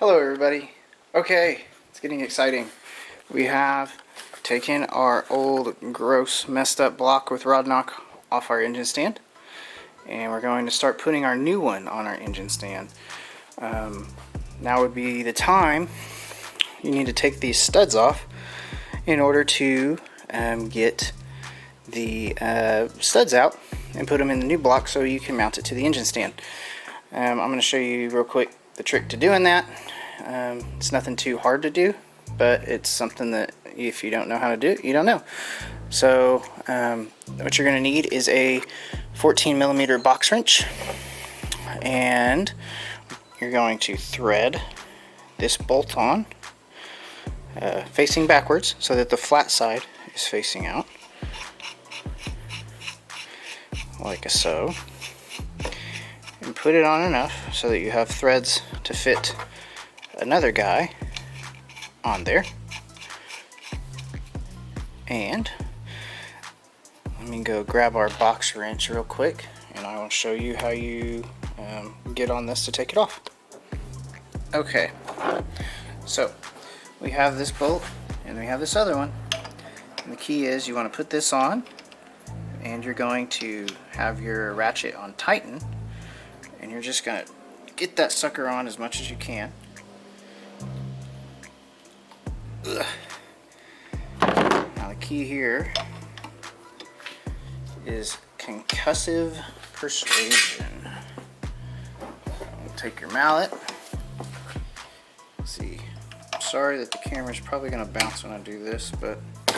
Hello everybody. Okay, it's getting exciting. We have taken our old, gross, messed up block with rod knock off our engine stand, and we're going to start putting our new one on our engine stand. Now would be the time you need to take these studs off in order to get the studs out and put them in the new block so you can mount it to the engine stand. I'm going to show you real quick the trick to doing that. It's nothing too hard to do, but it's something that if you don't know how to do it, you don't know. So what you're going to need is a 14mm box wrench, and you're going to thread this bolt on facing backwards so that the flat side is facing out, like so, and put it on enough so that you have threads to fit another guy on there. And let me go grab our box wrench real quick, and I will show you how you get on this to take it off. Okay, so we have this bolt and we have this other one, and the key is you want to put this on, and you're going to have your ratchet on tighten, and you're just going to get that sucker on as much as you can. Ugh. Now the key here is concussive persuasion. Take your mallet. Let's see, I'm sorry that the camera's probably going to bounce when I do this, but I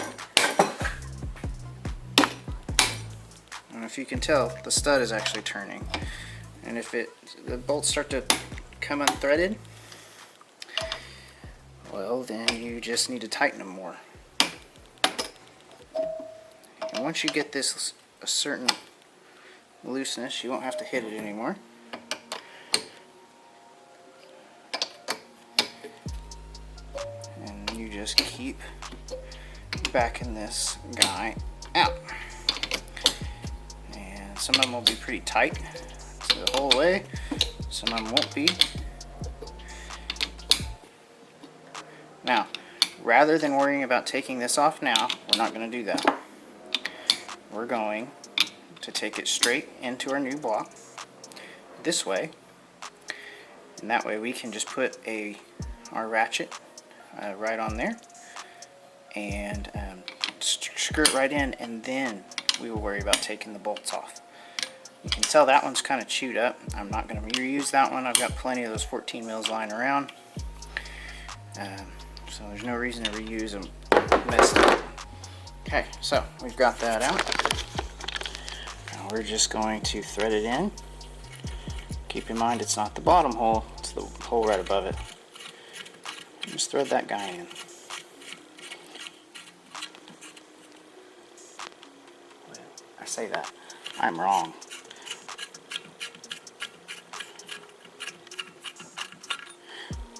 don't know if you can tell, the stud is actually turning, and if the bolts start to come unthreaded, well, then you just need to tighten them more. And once you get this a certain looseness, you won't have to hit it anymore. And you just keep backing this guy out. And some of them will be pretty tight the whole way, some of them won't be. Now, rather than worrying about taking this off now, we're not going to do that. We're going to take it straight into our new block this way, and that way we can just put our ratchet right on there and screw it right in, and then we will worry about taking the bolts off. You can tell that one's kind of chewed up. I'm not going to reuse that one. I've got plenty of those 14 mils lying around. So there's no reason to reuse them messed up. Okay, so we've got that out. Now we're just going to thread it in. Keep in mind it's not the bottom hole, it's the hole right above it. Just thread that guy in. I say that, I'm wrong.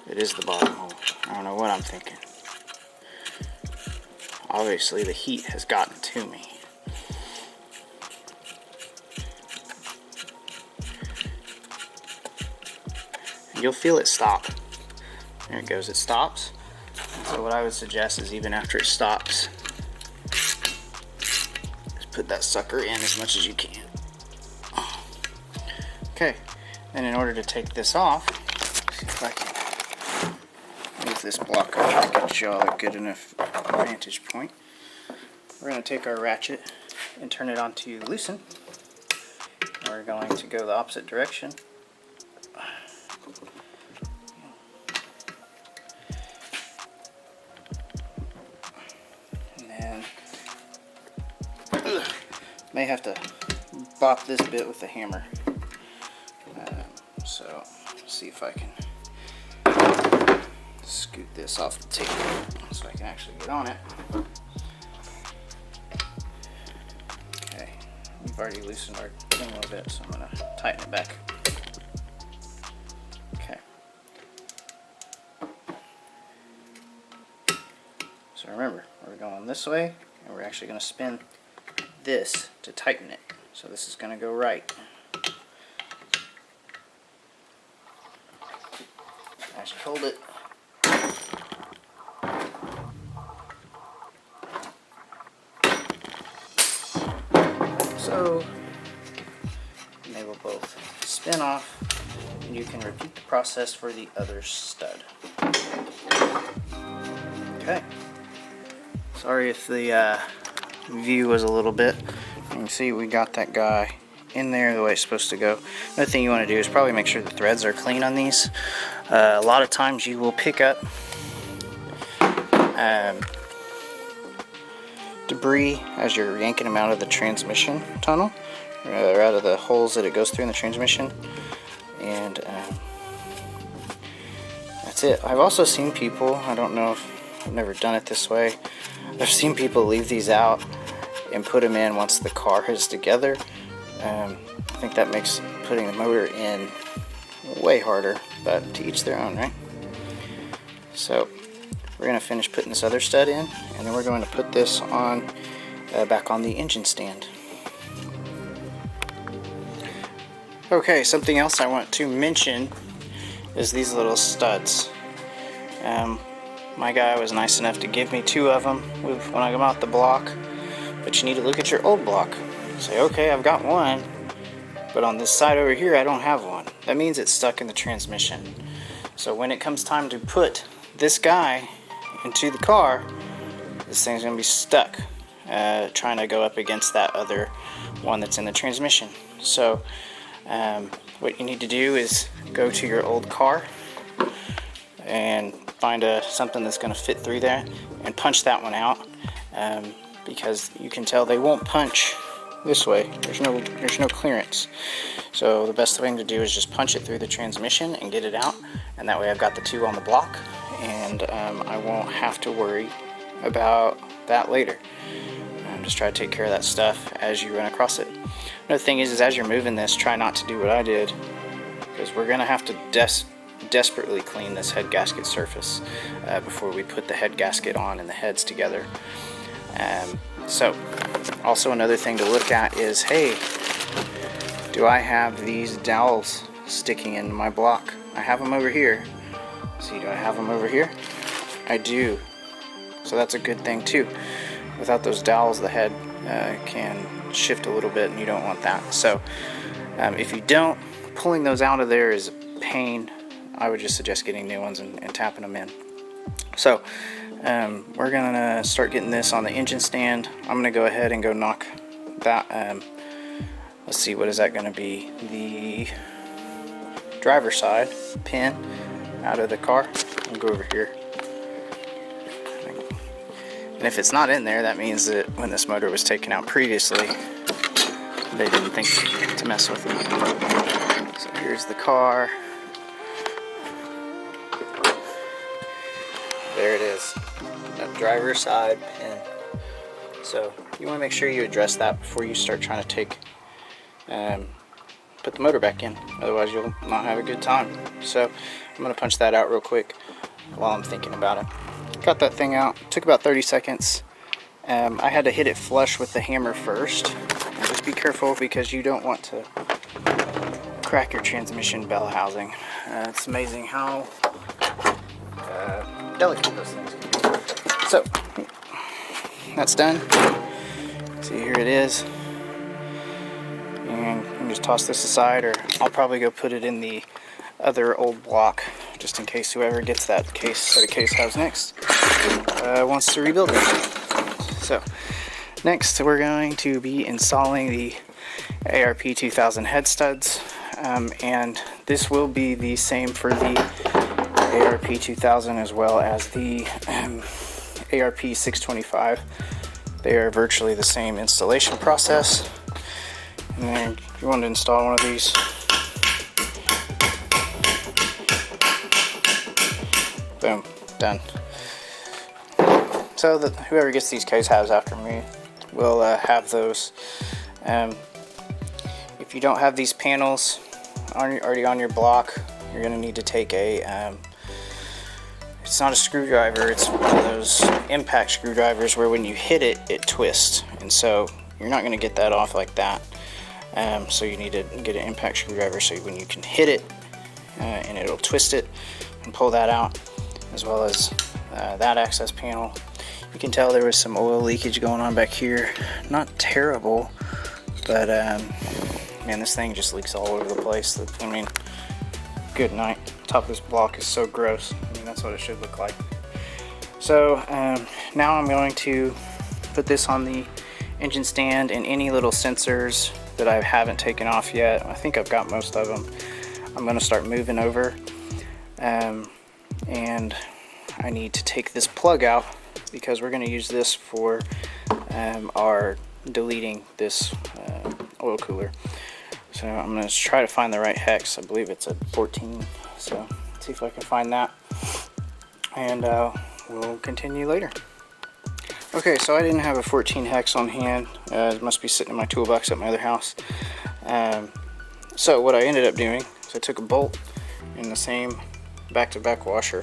It is the bottom hole. I don't know what I'm thinking. Obviously the heat has gotten to me. And you'll feel it stop. There it goes, it stops. So what I would suggest is even after it stops, just put that sucker in as much as you can. Okay, then in order to take this off, see if I can move this block up to get y'all a good enough vantage point. We're going to take our ratchet and turn it on to loosen. We're going to go the opposite direction. And then may have to bop this bit with the hammer. So let's see if I can scoot this off the table so I can actually get on it. Okay, we've already loosened our thing a little bit, so I'm going to tighten it back. Okay. So remember, we're going this way, and we're actually going to spin this to tighten it. So this is going to go right. as you hold it. So they will both spin off, and you can repeat the process for the other stud. Okay. Sorry if the view was a little bit. You can see we got that guy in there the way it's supposed to go. Another thing you want to do is probably make sure the threads are clean on these. A lot of times you will pick up debris as you're yanking them out of the transmission tunnel, or out of the holes that it goes through in the transmission, and that's it. I've also seen people, I don't know if I've never done it this way, I've seen people leave these out and put them in once the car is together. I think that makes putting the motor in way harder, but to each their own, right? So we're going to finish putting this other stud in, and then we're going to put this on back on the engine stand. Okay, something else I want to mention is these little studs. My guy was nice enough to give me 2 of them when I got out the block, but you need to look at your old block. Say, okay, I've got one, but on this side over here I don't have one. That means it's stuck in the transmission. So when it comes time to put this guy into the car, this thing's going to be stuck trying to go up against that other one that's in the transmission. So what you need to do is go to your old car and find something that's going to fit through there and punch that one out, because you can tell they won't punch this way. There's no clearance. So the best thing to do is just punch it through the transmission and get it out, and that way I've got the 2 on the block, and I won't have to worry about that later. Just try to take care of that stuff as you run across it. Another thing is as you're moving this, try not to do what I did, because we're going to have to desperately clean this head gasket surface before we put the head gasket on and the heads together. So also another thing to look at is, hey, do I have these dowels sticking in my block? I have them over here. See, do I have them over here? I do. So that's a good thing too. Without those dowels, the head can shift a little bit, and you don't want that. So if you don't, pulling those out of there is a pain. I would just suggest getting new ones and tapping them in. So we're gonna start getting this on the engine stand. I'm gonna go ahead and go knock that, let's see, what is that gonna be? The driver's side pin out of the car. I'll go over here. And if it's not in there, that means that when this motor was taken out previously, they didn't think to mess with it. So here's the car. There it is, that driver's side pin. So you want to make sure you address that before you start trying to put the motor back in. Otherwise you'll not have a good time. So I'm going to punch that out real quick while I'm thinking about it. Got that thing out. It took about 30 seconds. I had to hit it flush with the hammer first. And just be careful, because you don't want to crack your transmission bell housing. It's amazing how delicate those things can be. So that's done. See, here it is. And you can just toss this aside, or I'll probably go put it in the other old block, just in case whoever gets that set of case house next wants to rebuild it. So next we're going to be installing the ARP 2000 head studs, and this will be the same for the ARP 2000 as well as the ARP 625. They are virtually the same installation process. And then if you want to install one of these, boom, done. So that whoever gets these case halves after me will have those. If you don't have these panels already on your block, you're going to need to take a, it's not a screwdriver, it's one of those impact screwdrivers where when you hit it, it twists. And so you're not going to get that off like that. So you need to get an impact screwdriver so when you can hit it and it'll twist it. and pull that out, as well as that access panel. You can tell there was some oil leakage going on back here. Not terrible, but man, this thing just leaks all over the place. I mean, good night. Top of this block is so gross. I mean, that's what it should look like. So now I'm going to put this on the engine stand, and any little sensors that I haven't taken off yet, I think I've got most of them, I'm going to start moving over. And I need to take this plug out because we're going to use this for our deleting this oil cooler. So I'm going to try to find the right hex. I believe it's at 14, so let's see if I can find that, and we'll continue later. Okay, so I didn't have a 14 hex on hand. It must be sitting in my toolbox at my other house. So what I ended up doing is I took a bolt in the same back-to-back washer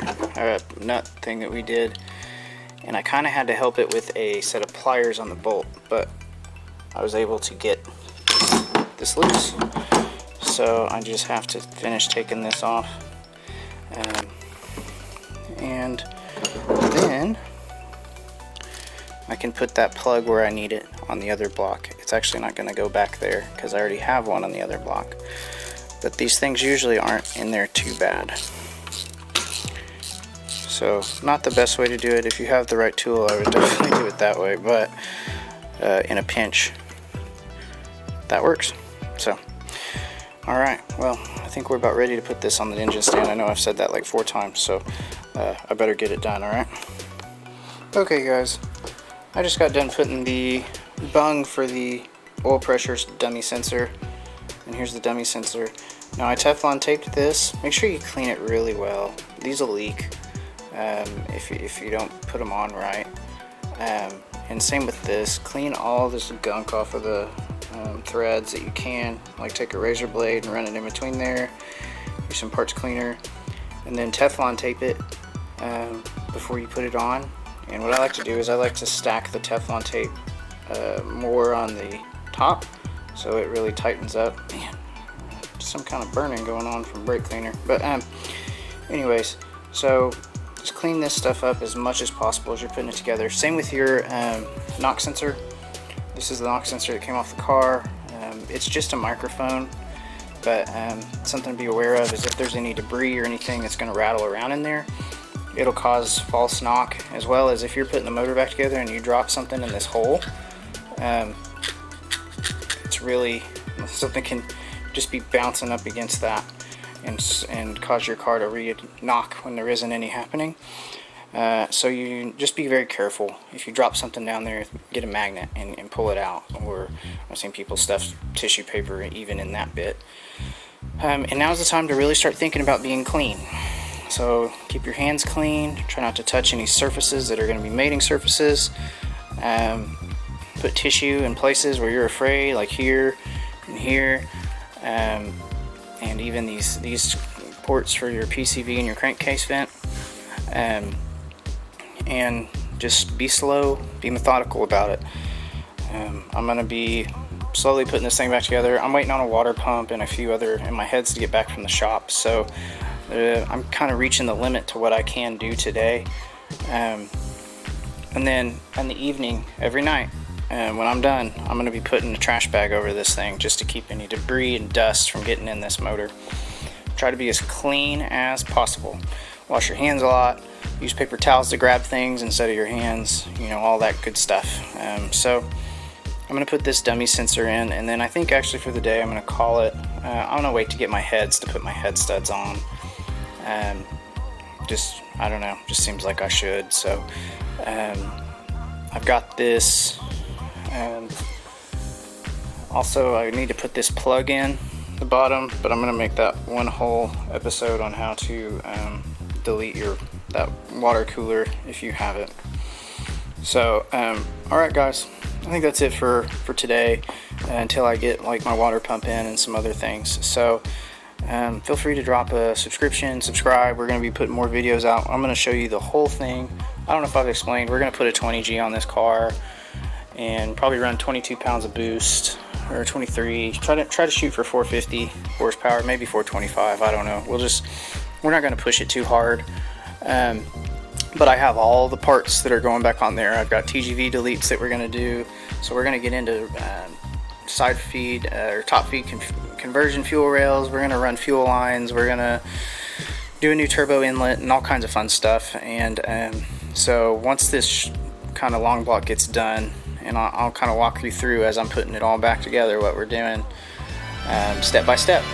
nut thing that we did, and I kind of had to help it with a set of pliers on the bolt, but I was able to get this loose. So I just have to finish taking this off, and then I can put that plug where I need it on the other block. It's actually not going to go back there because I already have one on the other block, but these things usually aren't in there too bad. So not the best way to do it. If you have the right tool, I would definitely do it that way, but in a pinch, that works. So alright, well, I think we're about ready to put this on the engine stand. I know I've said that like 4 times, so I better get it done, alright? Okay guys, I just got done putting the bung for the oil pressure dummy sensor, and here's the dummy sensor. Now I Teflon taped this. Make sure you clean it really well. These will leak if you don't put them on right. And same with this. Clean all this gunk off of the threads that you can. Like take a razor blade and run it in between there. Use some parts cleaner, and then Teflon tape it before you put it on. And what I like to do is I like to stack the Teflon tape more on the top, so it really tightens up. Man, some kind of burning going on from brake cleaner. But anyways, so just clean this stuff up as much as possible as you're putting it together. Same with your knock sensor. This is the knock sensor that came off the car. It's just a microphone, but something to be aware of is if there's any debris or anything that's going to rattle around in there, it'll cause false knock, as well as if you're putting the motor back together and you drop something in this hole, it's really, something can just be bouncing up against that and cause your car to re-knock when there isn't any happening. So you just be very careful. If you drop something down there, get a magnet and pull it out. Or I've seen people stuff tissue paper even in that bit. And now's the time to really start thinking about being clean. So keep your hands clean. Try not to touch any surfaces that are going to be mating surfaces. Put tissue in places where you're afraid, like here and here. And even these ports for your PCV and your crankcase vent. And just be slow, be methodical about it. I'm going to be slowly putting this thing back together. I'm waiting on a water pump and a few other in my heads to get back from the shop, so I'm kind of reaching the limit to what I can do today. And then in the evening, every night, when I'm done, I'm going to be putting a trash bag over this thing just to keep any debris and dust from getting in this motor. Try to be as clean as possible. Wash your hands a lot. Use paper towels to grab things instead of your hands, you know, all that good stuff. So I'm going to put this dummy sensor in, and then I think actually for the day I'm going to call it. I'm going to wait to get my heads to put my head studs on. Just, I don't know, just seems like I should. So I've got this. Also, I need to put this plug in the bottom, but I'm going to make that one whole episode on how to delete that water cooler if you have it. So alright guys, I think that's it for today until I get like my water pump in and some other things. So feel free to drop a subscribe. We're going to be putting more videos out. I'm going to show you the whole thing. I don't know if I've explained. We're going to put a 20G on this car and probably run 22 pounds of boost, or 23. Try to shoot for 450 horsepower, maybe 425. I don't know. We'll just We're not going to push it too hard. But I have all the parts that are going back on there. I've got TGV deletes that we're going to do. So we're going to get into side feed or top feed conversion fuel rails. We're going to run fuel lines. We're going to do a new turbo inlet and all kinds of fun stuff. And so once this kind of long block gets done, and I'll kind of walk you through as I'm putting it all back together what we're doing step by step.